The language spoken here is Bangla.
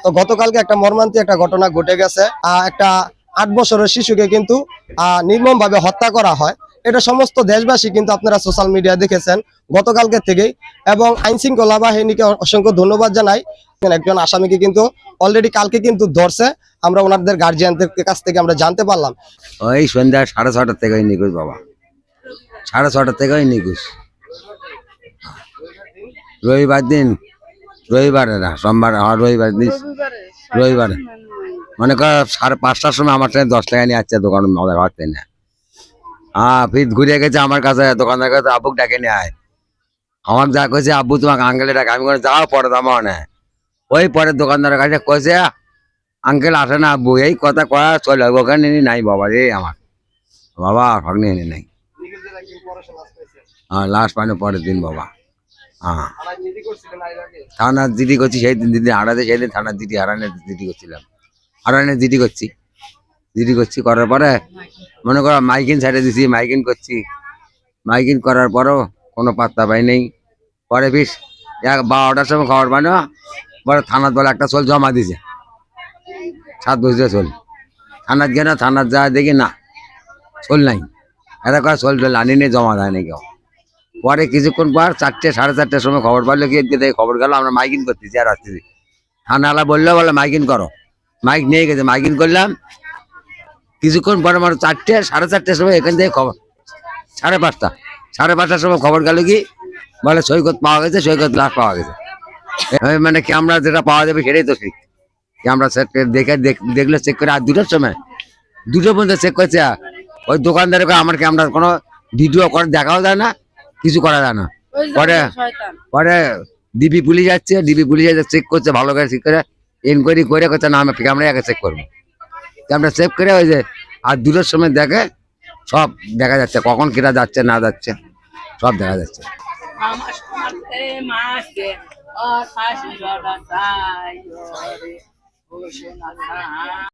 তো গতকালকে একটা মর্মান্তিক একটা ঘটনা ঘটে গেছে। একটা 8 বছরের শিশুকে কিন্তু নির্মম ভাবে হত্যা করা হয়। এটা সমস্ত দেশবাসী কিন্তু আপনারা সোশ্যাল মিডিয়া দেখেছেন গতকালকে থেকেই, এবং আইন শৃঙ্খলা বাহিনীকে অসংখ্য ধন্যবাদ জানাই। একজন আসামিকে কিন্তু অলরেডি কালকে কিন্তু ধরছে, আমরা ওনাদের গার্জিয়ানদের কাছ থেকে আমরা জানতে পারলাম। ওই সন্ধ্যা 6:30 থেকে নিখোঁজ বাবা, 6:30 থেকে নিখোঁজ। রবিবার দিন, রবিবারে না সোমবার, রবিবার দিন, রবিবারে মনে কর 5:30টার সময় আমার ট্রেন 10 টাকা নিয়ে আসছে দোকান আমাদের ঘর থেকে। ফির ঘুরে গেছে আমার কাছে, দোকানদার কাছে আব্বুকে ডাকে নিয়ে আয়। আমাকে যা কয়েছে আব্বু তোমাকে আঙ্কেলে ডাকে, আমি করে যাও পরে দামা নেয়। ওই পরে দোকানদারের কাছে কয়েছে আঙ্কেল আসে না আব্বু, এই কথা কয়া চলে ওখানে নাই বাবা রে আমার বাবা, ভাগ্নে এনে নাই। লাস্ট পাইনি পরের দিন বাবা। থানার জিডি করছি সেই দিন, দিদি হারাতে সেই দিন থানার জিডি হারানের জিডি করছিলাম, হারানের জিডি করছি করার পরে মনে করো মাইকিন সাইডে দিছি, মাইকিন করছি, মাইকিন করার পরেও কোনো পাত্তা পাই নেই। পরে ফিস 12টার সময় খবর পাই না, পরে থানার বলে একটা চোল জমা দিছে, 7 বছর চোল। থানার গিয়ে না, থানার যা দেখি না চোল নাই, এটা করে চোল টোল আনি নিয়ে জমা দেয় না কেউ। পরে কিছুক্ষণ পর 4টে 4:30টার সময় খবর পাইলো, গিয়ে দেখে খবর গেল আমরা মাইকিন করতেছি আর আসতেছি। থানাওয়ালা বললো বলে মাইকিন করো, মাইক নিয়ে গেছে, মাইকিন করলাম। কিছুক্ষণ পরে আমার 4টে 4:30টার সময় এখান থেকে খবর, 5:30টার সময় খবর গেল কি বলে সৈকত পাওয়া গেছে, সৈকত লাশ পাওয়া গেছে। মানে ক্যামেরা যেটা পাওয়া যাবে সেটাই তো ঠিক। ক্যামেরা দেখে দেখলো চেক করে, আর 2টার সময় 2টো পর্যন্ত চেক করছে। ওই দোকানদারের আমার ক্যামেরা কোনো ভিডিও করে দেখাও যায় না, কিছু করা যায় না। পরে ডিবি পুলিশ যাচ্ছে, ডিবি পুলিশ চেক করছে ভালো করে, ঠিক করে ইনকোয়ারি করে করছে না আমি ক্যামেরা আগে চেক করবো। ক্যামেরা চেক করে ওই যে আর 2টার সময় দেখে সব দেখা যাচ্ছে, কখন কেটা যাচ্ছে না যাচ্ছে সব দেখা যাচ্ছে।